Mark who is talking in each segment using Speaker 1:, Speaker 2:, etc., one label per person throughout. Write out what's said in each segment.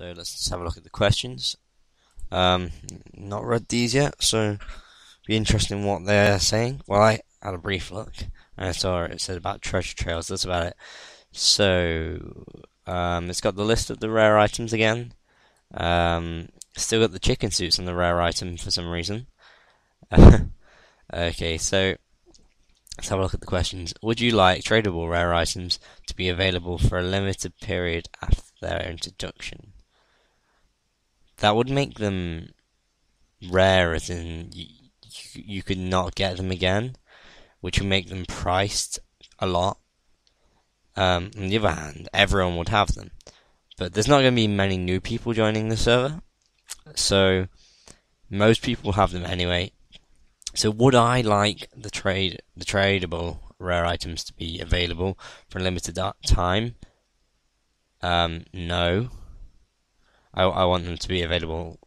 Speaker 1: So let's just have a look at the questions. Not read these yet, so be interesting what they're saying. Well, I had a brief look and I saw it said about treasure trails. That's about it. So it's got the list of the rare items again. Still got the chicken suits on the rare item for some reason. Okay, so let's have a look at the questions. Would you like tradable rare items to be available for a limited period after their introduction? That would make them rare, as in you could not get them again, which would make them priced a lot. On the other hand, everyone would have them, but there's not going to be many new people joining the server, so most people have them anyway. So would I like the tradable rare items to be available for a limited time? No. I want them to be available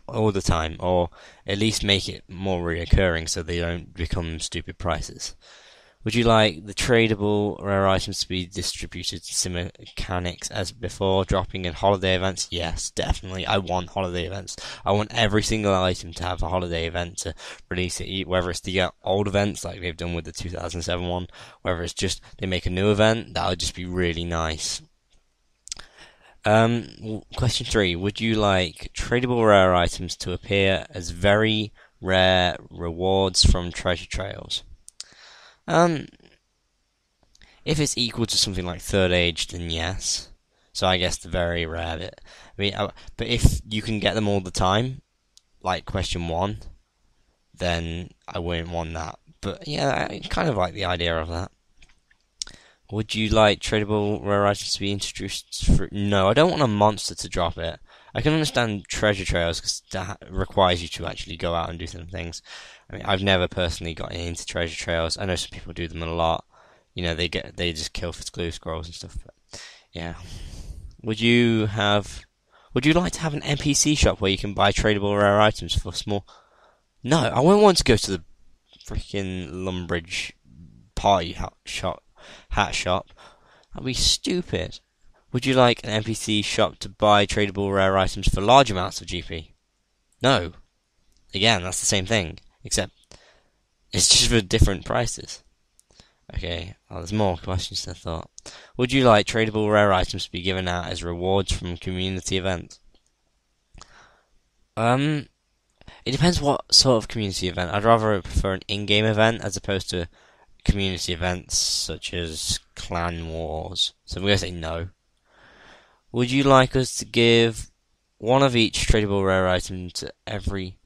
Speaker 1: all the time, or at least make it more reoccurring so they don't become stupid prices. Would you like the tradable rare items to be distributed similar mechanics as before, dropping in holiday events? Yes, definitely. I want holiday events. I want every single item to have a holiday event to release it, whether it's the old events like they've done with the 2007 one, whether it's just they make a new event. That would just be really nice. Question 3. Would you like tradable rare items to appear as very rare rewards from treasure trails? If it's equal to something like Third Age, then yes. So I guess the very rare bit. But if you can get them all the time, like question 1, then I wouldn't want that. But yeah, I kind of like the idea of that. Would you like tradable rare items to be introduced? No, I don't want a monster to drop it. I can understand treasure trails because that requires you to actually go out and do some things. I mean, I've never personally gotten into treasure trails. I know some people do them a lot. You know, they just kill for glue scrolls and stuff. But yeah. Would you like to have an NPC shop where you can buy tradable rare items for small? No, I wouldn't want to go to the freaking Lumbridge party hat shop. That'd be stupid. Would you like an NPC shop to buy tradable rare items for large amounts of GP? No. Again, that's the same thing, except it's just for different prices. Okay, well, there's more questions than I thought. Would you like tradable rare items to be given out as rewards from community events? It depends what sort of community event. I'd rather prefer an in-game event as opposed to community events such as clan wars. So I'm going to say no. Would you like us to give one of each tradable rare item to every...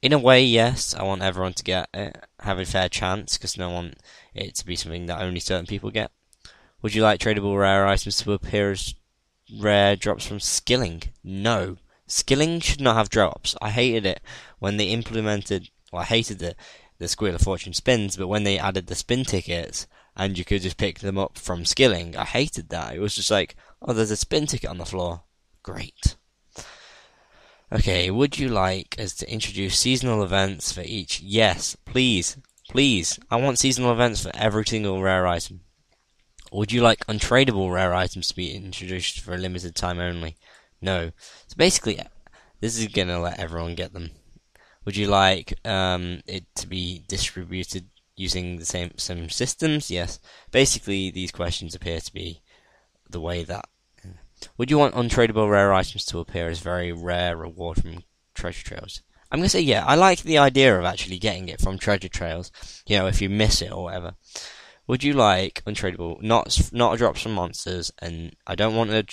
Speaker 1: In a way, yes. I want everyone to get it, have a fair chance, because I don't want it to be something that only certain people get. Would you like tradable rare items to appear as rare drops from skilling? No. Skilling should not have drops. I hated it when they implemented... Well, I hated it. The Squeal of Fortune spins, but when they added the spin tickets and you could just pick them up from skilling, I hated that. It was just like, oh, there's a spin ticket on the floor. Great. Okay, would you like us to introduce seasonal events for each? Yes, please. Please. I want seasonal events for every single rare item. Would you like untradable rare items to be introduced for a limited time only? No. So basically, this is going to let everyone get them. Would you like it to be distributed using the same systems? Yes. Basically, these questions appear to be the way that... Would you want untradable rare items to appear as very rare reward from treasure trails? I'm going to say yeah. I like the idea of actually getting it from treasure trails, you know, if you miss it or whatever. Would you like untradable, not drops from monsters, and I don't want a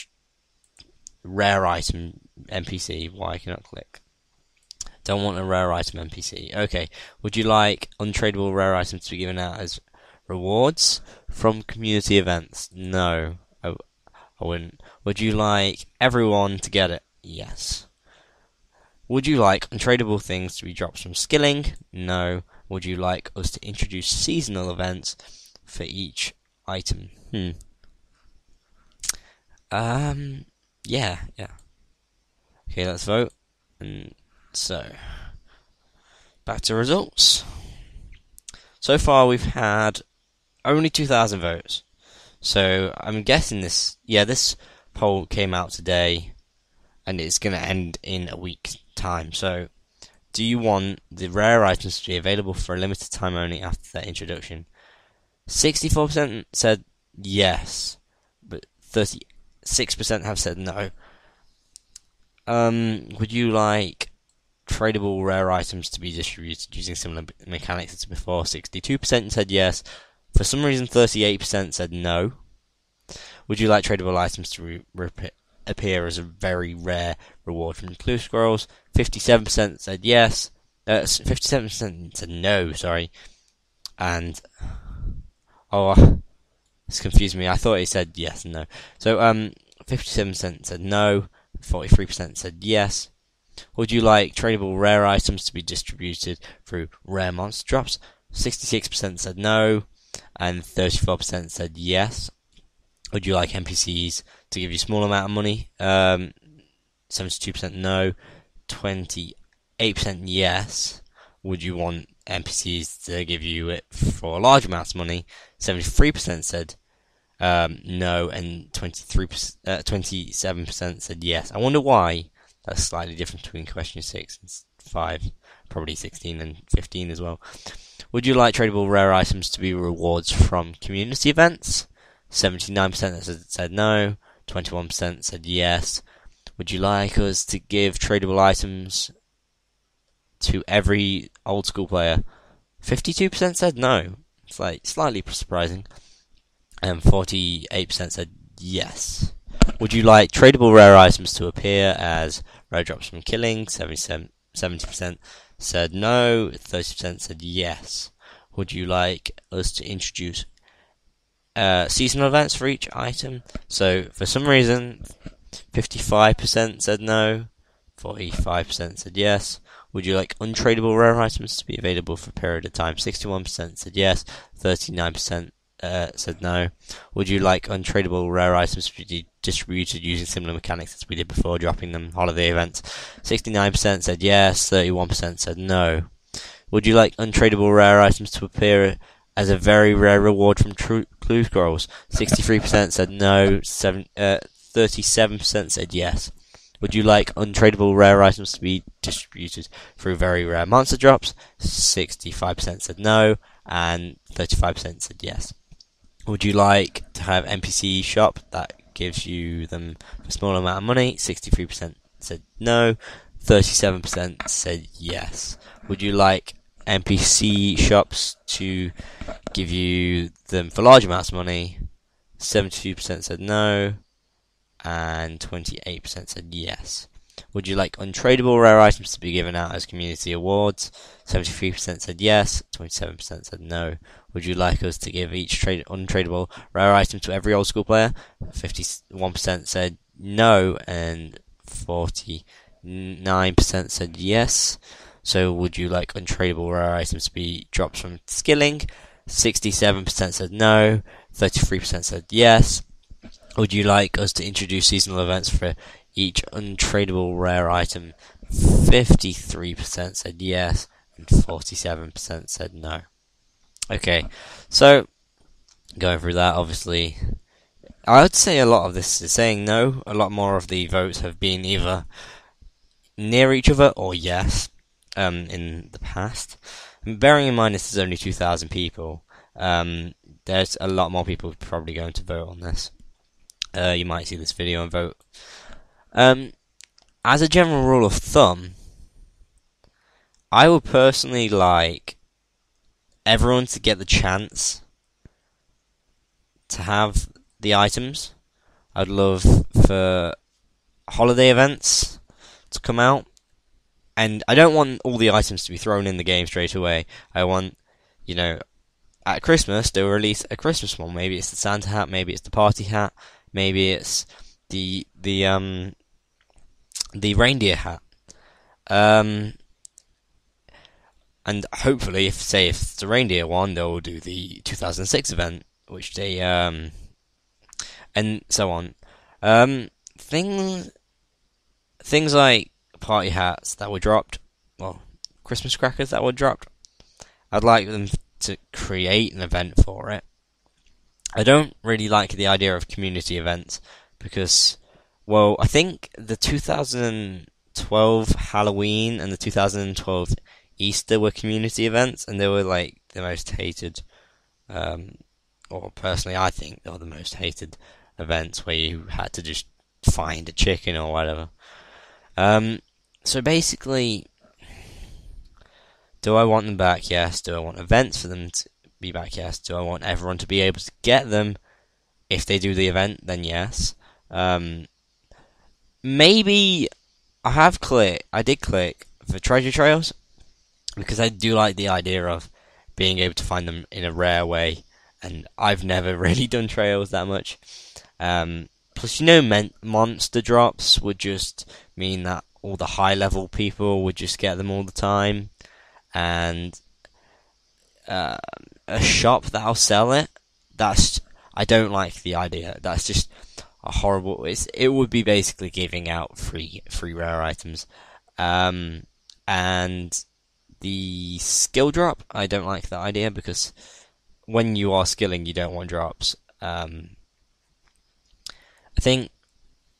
Speaker 1: rare item NPC. Why I cannot click? Don't want a rare item NPC. Okay. Would you like untradable rare items to be given out as rewards from community events? No, I wouldn't. Would you like everyone to get it? Yes. Would you like untradable things to be drops from skilling? No. Would you like us to introduce seasonal events for each item? Yeah. Okay, let's vote. And so, back to results. So far we've had only 2,000 votes. So I'm guessing this poll came out today. and it's going to end in a week's time. So, do you want the rare items to be available for a limited time only after their introduction? 64% said yes, but 36% have said no. Would you like tradable rare items to be distributed using similar mechanics as before? 62% said yes. For some reason, 38% said no. Would you like tradable items to appear as a very rare reward from Clue Scrolls? 57% said yes. 57% said no, sorry. And, this confused me. I thought he said yes and no. So, 57% said no. 43% said yes. Would you like tradable rare items to be distributed through rare monster drops? 66% said no, and 34% said yes. Would you like NPCs to give you a small amount of money? 72% no, 28% yes. Would you want NPCs to give you it for a large amount of money? 73% said no, and 27% said yes. I wonder why that's slightly different between question 6 and 5, probably 16 and 15 as well. Would you like tradable rare items to be rewards from community events? 79% said no, 21% said yes. Would you like us to give tradable items to every old school player? 52% said no. It's like slightly surprising. And 48% said yes. Would you like tradable rare items to appear as rare drops from killing? 70% said no, 30% said yes. Would you like us to introduce seasonal events for each item? So, for some reason, 55% said no, 45% said yes. Would you like untradable rare items to be available for a period of time? 61% said yes, 39% said no. Would you like untradable rare items to be distributed using similar mechanics as we did before, dropping them holiday events? 69% said yes, 31% said no. Would you like untradable rare items to appear as a very rare reward from Clue Scrolls? 63% said no, 37% said yes. Would you like untradable rare items to be distributed through very rare monster drops? 65% said no, and 35% said yes. Would you like to have NPC shop that gives you them a small amount of money? 63% said no, 37% said yes. Would you like NPC shops to give you them for large amounts of money? 72% said no, and 28% said yes. Would you like untradable rare items to be given out as community awards? 73% said yes, 27% said no. Would you like us to give each untradable rare item to every old school player? 51% said no, and 49% said yes. So would you like untradable rare items to be drops from skilling? 67% said no, 33% said yes. Would you like us to introduce seasonal events for each untradable rare item? 53% said yes, and 47% said no. Okay, so going through that, obviously, I would say a lot of this is saying no. A lot more of the votes have been either near each other or yes in the past. And bearing in mind this is only 2,000 people, there's a lot more people probably going to vote on this. You might see this video and vote. As a general rule of thumb, I would personally like everyone to get the chance to have the items. I'd love for holiday events to come out, and I don't want all the items to be thrown in the game straight away. I want, at Christmas they'll release a Christmas one. Maybe it's the Santa hat, maybe it's the party hat, maybe it's the reindeer hat. And hopefully, if it's the reindeer one, they'll do the 2006 event, which they and so on. Things like party hats that were dropped, well, Christmas crackers that were dropped. I'd like them to create an event for it. I don't really like the idea of community events because Well, I think the 2012 Halloween and the 2012 Easter were community events, and they were like the most hated. Or personally, I think they were the most hated events where you had to just find a chicken or whatever. So basically, do I want them back? Yes. Do I want events for them to be back? Yes. Do I want everyone to be able to get them if they do the event? Then yes. Maybe I did click for treasure trails because I do like the idea of being able to find them in a rare way, and I've never really done trails that much. Plus, monster drops would just mean that all the high level people would just get them all the time, and a shop that'll sell it. I don't like the idea. That's just a horrible. It would be basically giving out free rare items, and the skill drop. I don't like that idea because when you are skilling, you don't want drops. I think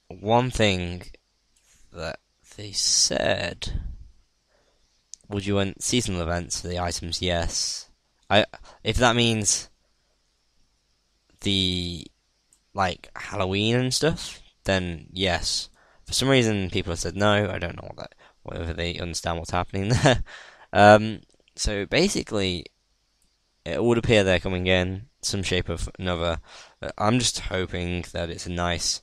Speaker 1: one thing that they said, would you want seasonal events for the items? Yes. If that means the like Halloween and stuff, then yes. For some reason, people have said no. I don't know whether they understand what's happening there. So basically, it would appear they're coming in some shape or another. I'm just hoping that it's a nice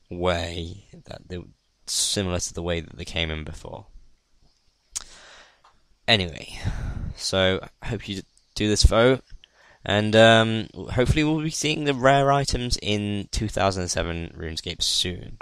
Speaker 1: way similar to the way that they came in before. Anyway, so I hope you do this vote, and hopefully we'll be seeing the rare items in 2007 RuneScape soon.